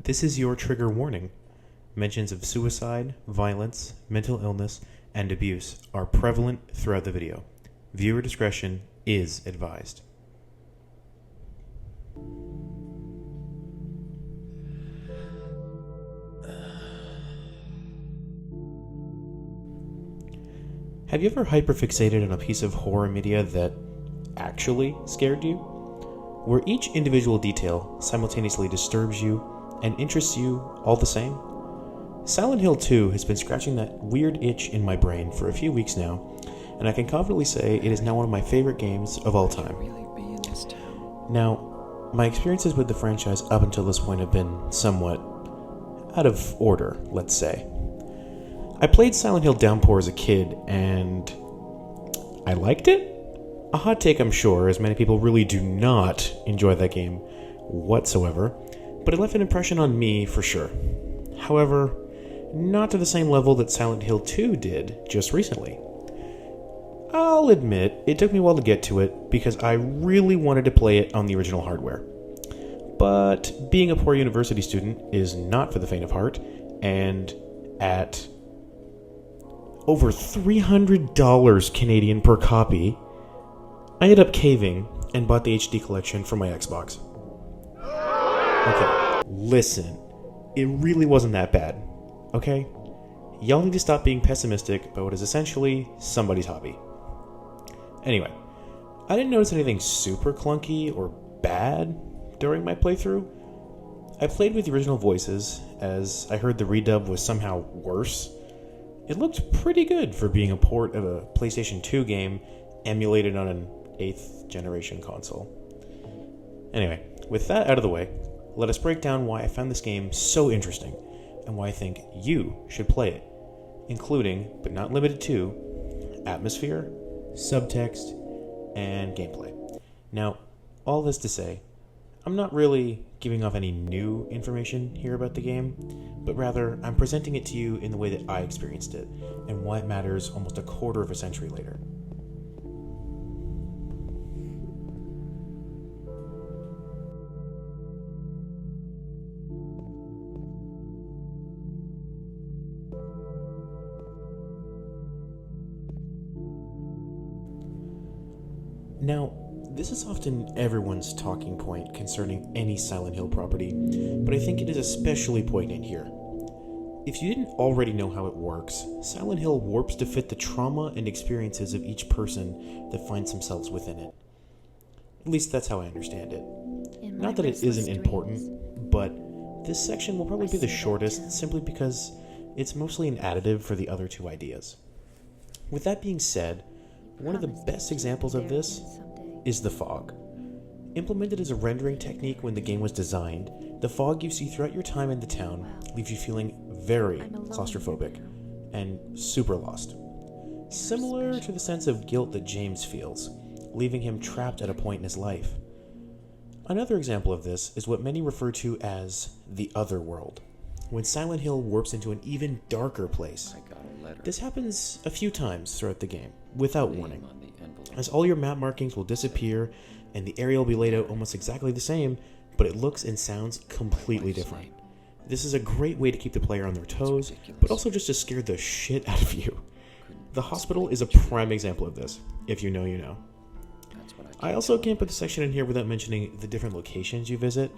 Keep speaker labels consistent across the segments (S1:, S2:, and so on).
S1: This is your trigger warning. Mentions of suicide, violence, mental illness, and abuse are prevalent throughout the video. Viewer discretion is advised. Have you ever hyperfixated on a piece of horror media that actually scared you? Where each individual detail simultaneously disturbs you and interests you all the same? Silent Hill 2 has been scratching that weird itch in my brain for a few weeks now, and I can confidently say it is now one of my favorite games of all time. Now, my experiences with the franchise up until this point have been somewhat out of order, let's say. I played Silent Hill Downpour as a kid, and I liked it? A hot take, I'm sure, as many people really do not enjoy that game whatsoever, but it left an impression on me for sure. However, not to the same level that Silent Hill 2 did just recently. I'll admit, it took me a while to get to it because I really wanted to play it on the original hardware. But being a poor university student is not for the faint of heart, and at over $300 Canadian per copy, I ended up caving and bought the HD collection for my Xbox. Okay, listen, it really wasn't that bad, okay? Y'all need to stop being pessimistic about what is essentially somebody's hobby. Anyway, I didn't notice anything super clunky or bad during my playthrough. I played with the original voices, as I heard the redub was somehow worse. It looked pretty good for being a port of a PlayStation 2 game emulated on an 8th generation console. Anyway, with that out of the way, let us break down why I found this game so interesting and why I think you should play it, including, but not limited to, atmosphere, subtext, and gameplay. Now, all this to say, I'm not really giving off any new information here about the game, but rather I'm presenting it to you in the way that I experienced it, and why it matters almost a quarter of a century later. Now, this is often everyone's talking point concerning any Silent Hill property, but I think it is especially poignant here. If you didn't already know how it works, Silent Hill warps to fit the trauma and experiences of each person that finds themselves within it. At least that's how I understand it. Not that it isn't important, but this section will probably be the shortest simply because it's mostly an additive for the other two ideas. With that being said, one of the best examples of this is the fog. Implemented as a rendering technique when the game was designed, the fog you see throughout your time in the town leaves you feeling very claustrophobic and super lost. Similar to the sense of guilt that James feels, leaving him trapped at a point in his life. Another example of this is what many refer to as the other world, when Silent Hill warps into an even darker place. This happens a few times throughout the game, without warning, as all your map markings will disappear and the area will be laid out almost exactly the same, but it looks and sounds completely different. This is a great way to keep the player on their toes, but also just to scare the shit out of you. The hospital is a prime example of this. If you know, you know. I also can't put the section in here without mentioning the different locations you visit.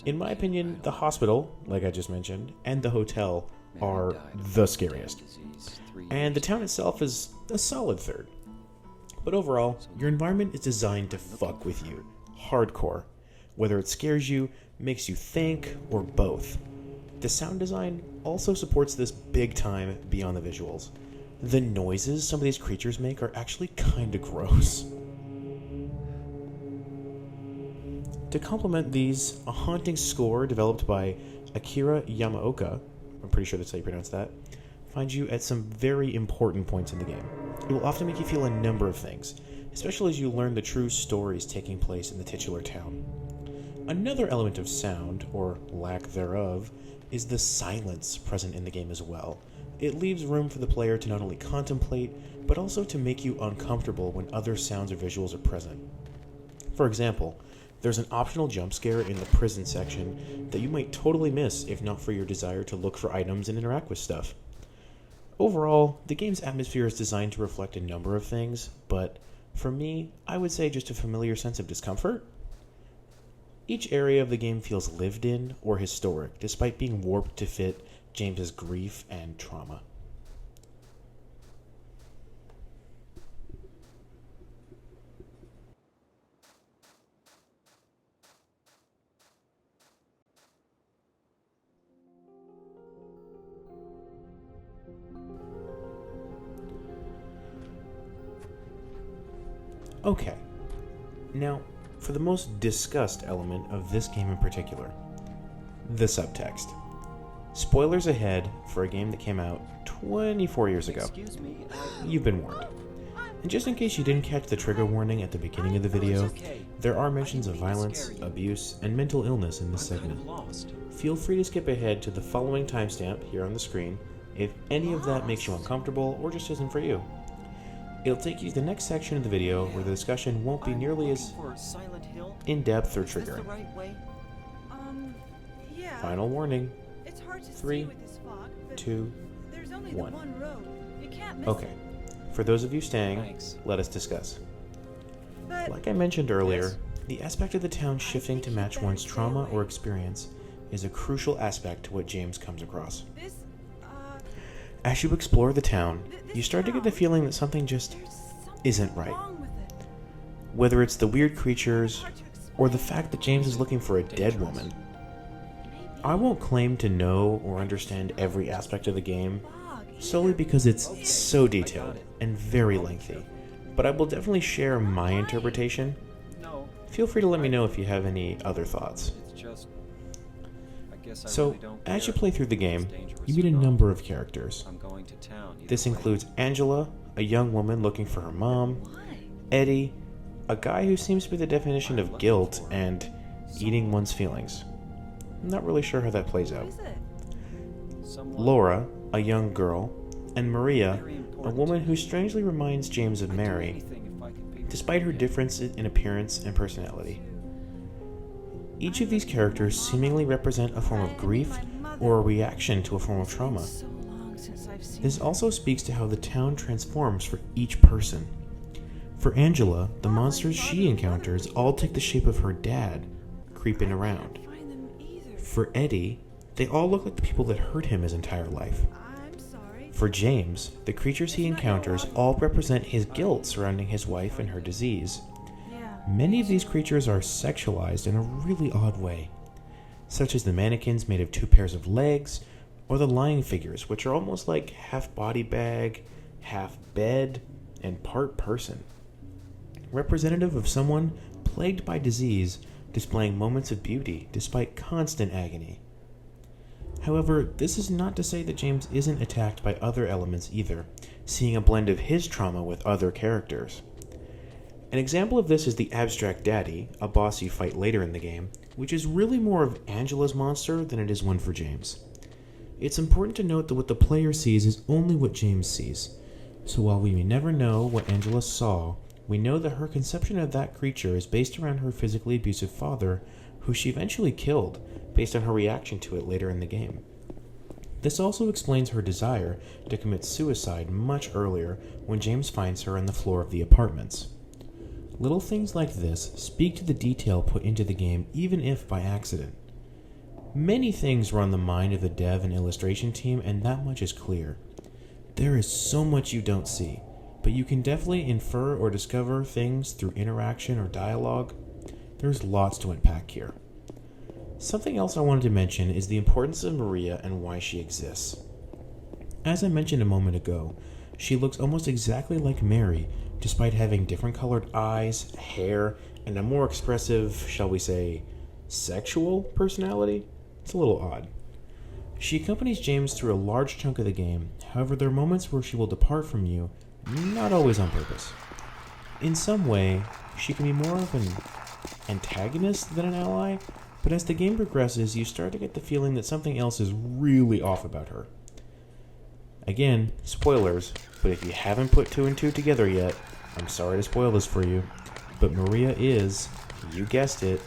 S1: In my opinion, the hospital, like I just mentioned, and the hotel are the scariest. And the town itself is a solid third. But overall, your environment is designed to fuck with you, hardcore, whether it scares you, makes you think, or both. The sound design also supports this big time beyond the visuals. The noises some of these creatures make are actually kinda gross. To complement these, a haunting score developed by Akira Yamaoka, I'm pretty sure that's how you pronounce that, finds you at some very important points in the game. It will often make you feel a number of things, especially as you learn the true stories taking place in the titular town. Another element of sound, or lack thereof, is the silence present in the game as well. It leaves room for the player to not only contemplate, but also to make you uncomfortable when other sounds or visuals are present. For example, There's an optional jump scare in the prison section that you might totally miss if not for your desire to look for items and interact with stuff. Overall, the game's atmosphere is designed to reflect a number of things, but for me, I would say just a familiar sense of discomfort. Each area of the game feels lived in or historic, despite being warped to fit James's grief and trauma. Okay, now for the most discussed element of this game in particular, the subtext. Spoilers ahead for a game that came out 24 years ago. You've been warned. And just in case you didn't catch the trigger warning at the beginning of the video, there are mentions of violence, abuse, and mental illness in this segment. Feel free to skip ahead to the following timestamp here on the screen if any of that makes you uncomfortable or just isn't for you. It'll take you to the next section of the video where the discussion won't be nearly as in-depth or triggering.
S2: Yeah.
S1: Final warning.
S2: It's hard to
S1: 3,
S2: see with this fog, but
S1: 2,
S2: there's only
S1: 1.
S2: the one road. You can't miss
S1: Okay, for those of you staying, let us discuss.
S2: But
S1: Like I mentioned earlier, the aspect of the town shifting to match one's trauma or experience is a crucial aspect to what James comes across.
S2: this,
S1: As you explore the town, you start to get the feeling that something just
S2: there's something
S1: isn't right.
S2: wrong with it.
S1: Whether it's the weird creatures
S2: Hard to explain.
S1: or the fact that James is looking for a dead woman.
S2: Maybe
S1: I won't claim to know or understand every aspect of the game,
S2: fog
S1: solely because it's so detailed and very lengthy, but I will definitely share my interpretation.
S3: No,
S1: Feel free to let me know if you have any other thoughts.
S3: it's just. I guess I
S1: So,
S3: really don't
S1: as you
S3: care
S1: play through the
S3: if
S1: game,
S3: it's dangerous
S1: you meet a
S3: or not.
S1: number of characters.
S3: I'm going to town. either
S1: This
S3: way.
S1: includes Angela, a young woman looking for her mom,
S2: Why?
S1: Eddie, a guy who seems to be the definition of guilt, and eating one's feelings. I'm not really sure how that plays
S2: What
S1: out.
S2: is it?
S3: Someone
S1: Laura, a young girl, and Maria,
S3: very
S1: a
S3: important.
S1: woman who strangely reminds James of
S3: I'd do
S1: Mary,
S3: anything if I could pay for
S1: despite her
S3: it.
S1: difference in appearance and personality. Each of these characters seemingly represent a form of grief or a reaction to a form of trauma.
S2: So long since I've seen
S1: This also speaks to how the town transforms for each person. For Angela, the monsters she encounters all take the shape of her dad, creeping around.
S2: find them either.
S1: For Eddie, they all look like the people that hurt him his entire life.
S2: I'm sorry.
S1: For James, the creatures he encounters all represent his guilt surrounding his wife and her disease.
S2: Yeah.
S1: Many of these creatures are sexualized in a really odd way, such as the mannequins made of 2 pairs of legs, or the lying figures, which are almost like half body bag, half bed, and part person. Representative of someone plagued by disease, displaying moments of beauty despite constant agony. However, this is not to say that James isn't attacked by other elements either, seeing a blend of his trauma with other characters. An example of this is the Abstract Daddy, a boss you fight later in the game, which is really more of Angela's monster than it is one for James. It's important to note that what the player sees is only what James sees, so while we may never know what Angela saw, we know that her conception of that creature is based around her physically abusive father, who she eventually killed, based on her reaction to it later in the game. This also explains her desire to commit suicide much earlier when James finds her on the floor of the apartments. Little things like this speak to the detail put into the game even if by accident. Many things were on the mind of the dev and illustration team, and that much is clear. There is so much you don't see, but you can definitely infer or discover things through interaction or dialogue. There's lots to unpack here. Something else I wanted to mention is the importance of Maria and why she exists. As I mentioned a moment ago, she looks almost exactly like Mary, despite having different colored eyes, hair, and a more expressive, shall we say, sexual personality. It's a little odd. She accompanies James through a large chunk of the game, however there are moments where she will depart from you, not always on purpose. In some way, she can be more of an antagonist than an ally, but as the game progresses, you start to get the feeling that something else is really off about her. Again, spoilers, but if you haven't put 2 and 2 together yet, I'm sorry to spoil this for you, but Maria is, you guessed it,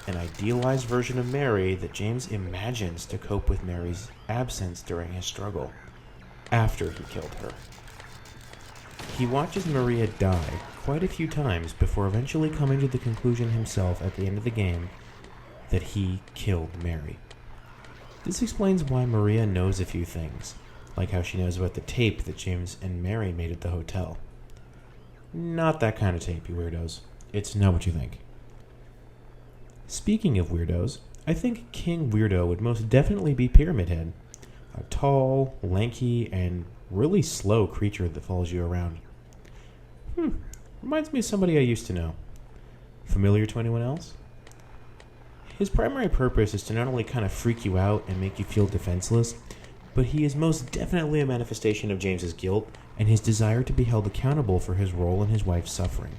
S1: an idealized version of Mary that James imagines to cope with Mary's absence during his struggle, after he killed her. He watches Maria die quite a few times before eventually coming to the conclusion himself at the end of the game that he killed Mary. This explains why Maria knows a few things, like how she knows about the tape that James and Mary made at the hotel. Not that kind of tape, you weirdos. It's not what you think. Speaking of weirdos, I think King Weirdo would most definitely be Pyramid Head, a tall, lanky, and really slow creature that follows you around. Reminds me of somebody I used to know. Familiar to anyone else? His primary purpose is to not only kind of freak you out and make you feel defenseless, but he is most definitely a manifestation of James's guilt and his desire to be held accountable for his role in his wife's suffering.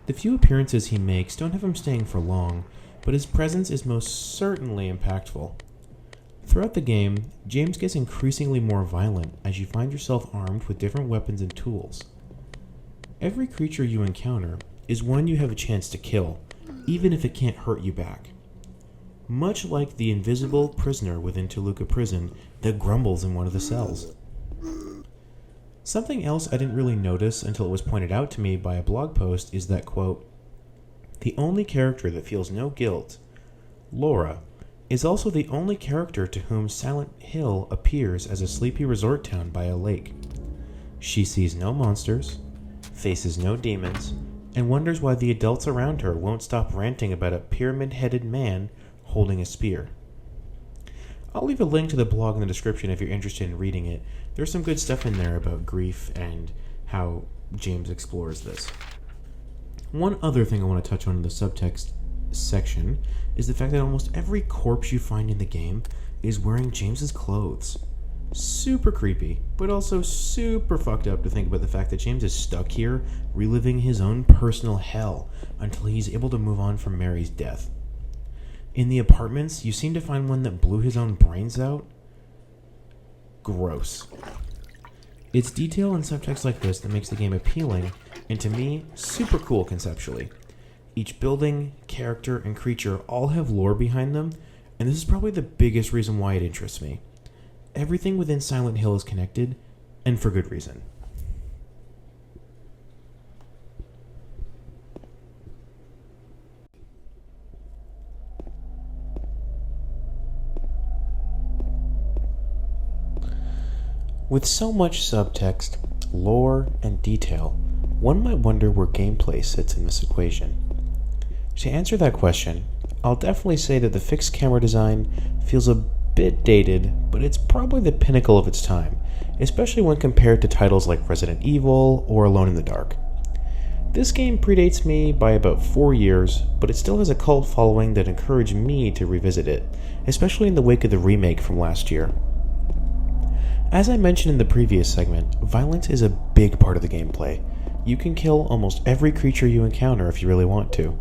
S1: The few appearances he makes don't have him staying for long, but his presence is most certainly impactful. Throughout the game, James gets increasingly more violent as you find yourself armed with different weapons and tools. Every creature you encounter is one you have a chance to kill, even if it can't hurt you back. Much like the invisible prisoner within Toluca Prison that grumbles in one of the cells. Something else I didn't really notice until it was pointed out to me by a blog post is that, quote, the only character that feels no guilt, Laura, is also the only character to whom Silent Hill appears as a sleepy resort town by a lake. She sees no monsters, faces no demons, and wonders why the adults around her won't stop ranting about a pyramid-headed man holding a spear. I'll leave a link to the blog in the description if you're interested in reading it. There's some good stuff in there about grief and how James explores this. One other thing I want to touch on in the subtext section is the fact that almost every corpse you find in the game is wearing James's clothes. Super creepy, but also super fucked up to think about the fact that James is stuck here, reliving his own personal hell until he's able to move on from Mary's death. In the apartments, you seem to find one that blew his own brains out. Gross. It's detail and subtext like this that makes the game appealing, and to me, super cool conceptually. Each building, character, and creature all have lore behind them, and this is probably the biggest reason why it interests me. Everything within Silent Hill is connected, and for good reason. With so much subtext, lore, and detail, one might wonder where gameplay sits in this equation. To answer that question, I'll definitely say that the fixed camera design feels a bit dated, but it's probably the pinnacle of its time, especially when compared to titles like Resident Evil or Alone in the Dark. This game predates me by about 4 years, but it still has a cult following that encouraged me to revisit it, especially in the wake of the remake from last year. As I mentioned in the previous segment, violence is a big part of the gameplay. You can kill almost every creature you encounter if you really want to.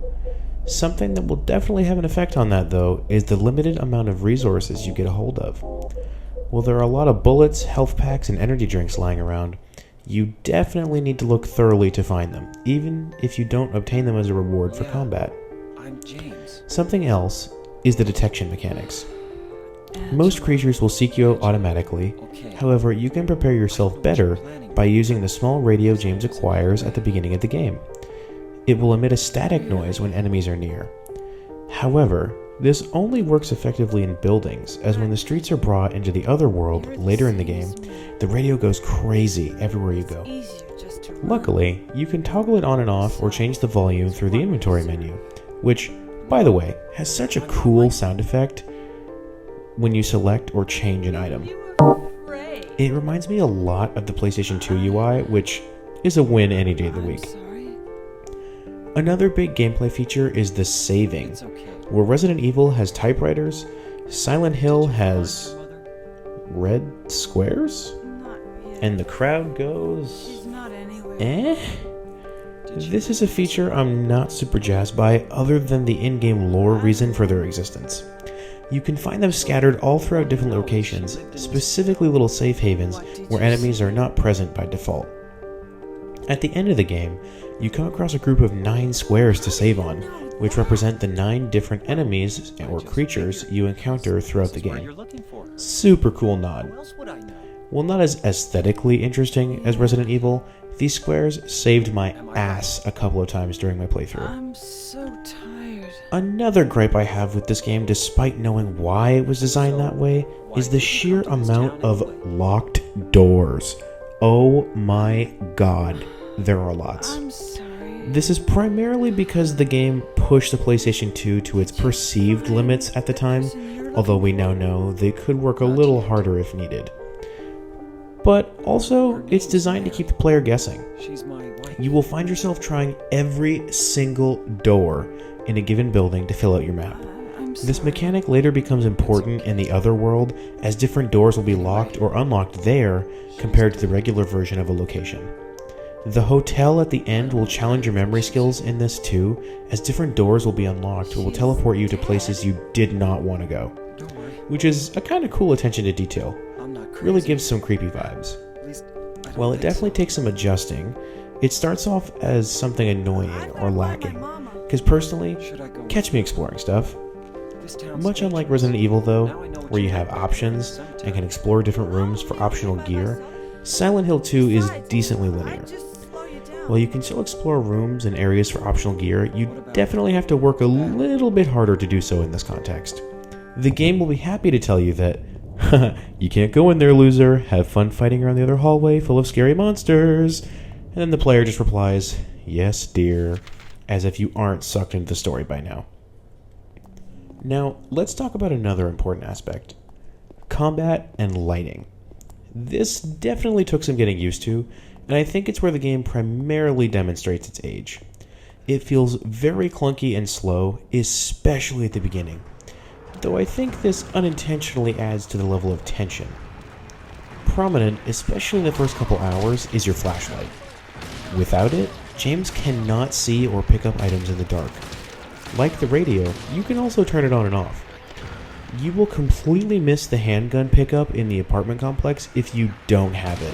S1: Something that will definitely have an effect on that, though, is the limited amount of resources you get a hold of. While there are a lot of bullets, health packs, and energy drinks lying around, you definitely need to look thoroughly to find them, even if you don't obtain them as a reward for combat.
S3: I'm James.
S1: Something else is the detection mechanics. Most creatures will seek you out automatically, however, you can prepare yourself better by using the small radio James acquires at the beginning of the game. It will emit a static noise when enemies are near. However, this only works effectively in buildings, as when the streets are brought into the other world later in the game, the radio goes crazy everywhere you go. Luckily, you can toggle it on and off or change the volume through the inventory menu, which, by the way, has such a cool sound effect when you select or change an item. It reminds me a lot of the PlayStation 2 UI, which is a win any day of the week. Another big gameplay feature is the saving. Where Resident Evil has typewriters, Silent Hill has red squares? And the crowd goes, eh? This is a feature I'm not super jazzed by, other than the in-game lore reason for their existence. You can find them scattered all throughout different locations, specifically little safe havens where enemies are not present by default. At the end of the game, you come across a group of 9 squares to save on, which represent the 9 different enemies or creatures you encounter throughout the
S3: This is what
S1: game.
S3: you're looking for.
S1: Super cool nod.
S3: Who else would I know?
S1: While not as aesthetically interesting as Resident Evil, these squares saved my ass a couple of times during my playthrough.
S2: I'm so tired.
S1: Another gripe I have with this game, despite knowing why it was designed that way, is the sheer amount of locked doors. Oh my god, there are lots.
S2: I'm sorry.
S1: This is primarily because the game pushed the PlayStation 2 to its perceived limits at the time, although we now know they could work a little harder if needed. But also, it's designed to keep the player guessing.
S3: She's my wife.
S1: You will find yourself trying every single door in a given building to fill out your map.
S2: I'm sorry.
S1: This mechanic later becomes important in the other world, as different doors will be locked or unlocked there compared to the regular version of a location. The hotel at the end will challenge your memory skills in this too, as different doors will be unlocked or will teleport you to places you did not want to go,
S3: Don't worry.
S1: which is a kind of cool attention to detail.
S3: I'm not crazy.
S1: Really gives some creepy vibes.
S3: At least, I don't
S1: While it
S3: think
S1: definitely
S3: so.
S1: takes some adjusting, it starts off as something annoying
S2: I
S1: or
S2: wanna find my
S1: lacking.
S2: mama.
S1: Because personally,
S3: Should I go?
S1: catch me exploring stuff.
S3: This town's
S1: Much unlike
S3: dangerous.
S1: Resident Evil
S3: Now
S1: though,
S3: I know what
S1: where you
S3: you're
S1: have
S3: doing.
S1: options
S3: Cemetery.
S1: and can explore different rooms for optional gear, Silent Hill 2 is
S2: Besides,
S1: decently
S2: I'd
S1: linear.
S2: just slow you down.
S1: While you can still explore rooms and areas for optional gear, you definitely have to work a little bit harder to do so in this context. The game will be happy to tell you that, you can't go in there, loser, have fun fighting around the other hallway full of scary monsters. And then the player just replies, yes, dear, as if you aren't sucked into the story by now. Now, let's talk about another important aspect. Combat and lighting. This definitely took some getting used to, and I think it's where the game primarily demonstrates its age. It feels very clunky and slow, especially at the beginning, though I think this unintentionally adds to the level of tension. Prominent, especially in the first couple hours, is your flashlight. Without it, James cannot see or pick up items in the dark. Like the radio, you can also turn it on and off. You will completely miss the handgun pickup in the apartment complex if you don't have it.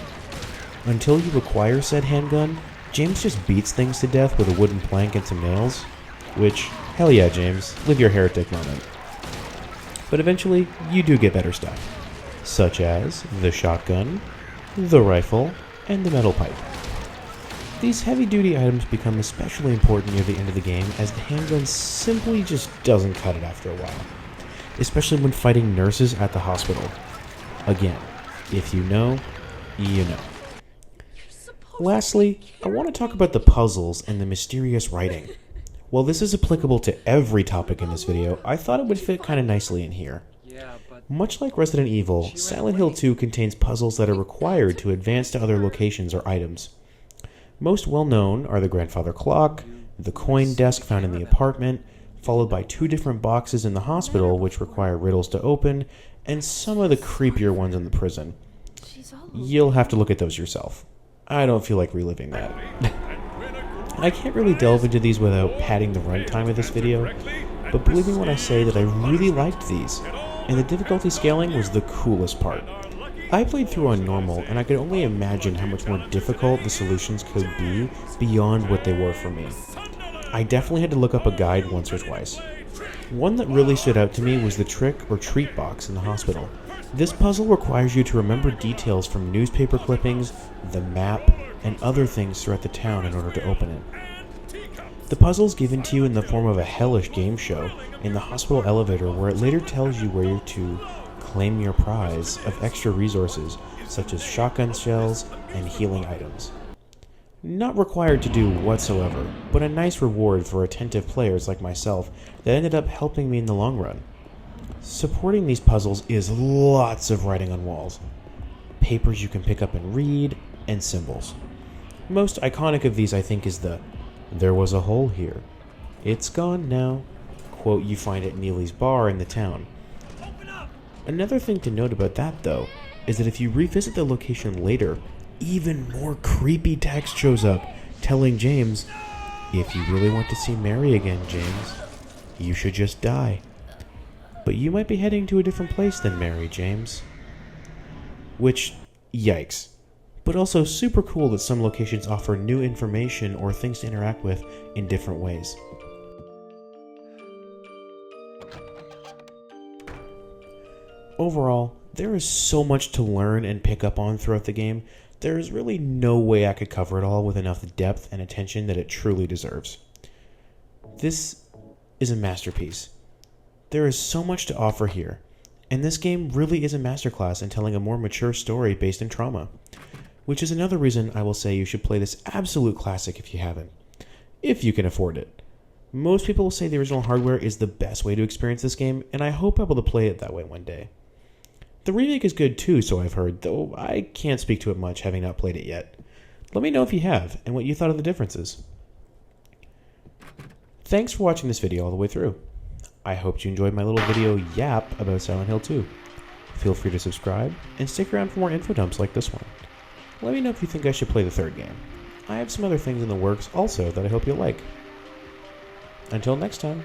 S1: Until you acquire said handgun, James just beats things to death with a wooden plank and some nails, which, hell yeah, James, live your heretic moment. But eventually, you do get better stuff, such as the shotgun, the rifle, and the metal pipe. These heavy-duty items become especially important near the end of the game, as the handgun simply just doesn't cut it after a while, especially when fighting nurses at the hospital. Again, if you know, you know. Lastly, I want to talk about the puzzles and the mysterious writing. While this is applicable to every topic in this video, I thought it would fit kind of nicely in here.
S3: Yeah, but
S1: Much like Resident Evil, Silent Hill 2 contains puzzles that are required to advance to other locations or items. Most well known are the grandfather clock, the coin desk found in the apartment, followed by 2 different boxes in the hospital which require riddles to open, and some of the creepier ones in the prison.
S2: She's all
S1: You'll have to look at those yourself. I don't feel like reliving that. I can't really delve into these without padding the runtime of this video, but believe me when I say that I really liked these, and the difficulty scaling was the coolest part. I played through on normal, and I could only imagine how much more difficult the solutions could be beyond what they were for me. I definitely had to look up a guide once or twice. One that really stood out to me was the trick or treat box in the hospital. This puzzle requires you to remember details from newspaper clippings, the map, and other things throughout the town in order to open it. The puzzle is given to you in the form of a hellish game show in the hospital elevator, where it later tells you where you're to claim your prize of extra resources such as shotgun shells and healing items. Not required to do whatsoever, but a nice reward for attentive players like myself that ended up helping me in the long run. Supporting these puzzles is lots of writing on walls, papers you can pick up and read, and symbols. Most iconic of these I think is the "there was a hole here, it's gone now" quote you find at Neely's bar in the town. Another thing to note about that though, is that if you revisit the location later, even more creepy text shows up telling James, "If you really want to see Mary again, James, you should just die. But you might be heading to a different place than Mary, James." Which, yikes. But also super cool that some locations offer new information or things to interact with in different ways. Overall, there is so much to learn and pick up on throughout the game, there is really no way I could cover it all with enough depth and attention that it truly deserves. This is a masterpiece. There is so much to offer here, and this game really is a masterclass in telling a more mature story based in trauma, which is another reason I will say you should play this absolute classic if you haven't, if you can afford it. Most people will say the original hardware is the best way to experience this game, and I hope I'll be able to play it that way one day. The remake is good too, so I've heard, though I can't speak to it much having not played it yet. Let me know if you have, and what you thought of the differences. Thanks for watching this video all the way through. I hope you enjoyed my little video yap about Silent Hill 2. Feel free to subscribe, and stick around for more info dumps like this one. Let me know if you think I should play the third game. I have some other things in the works also that I hope you'll like. Until next time.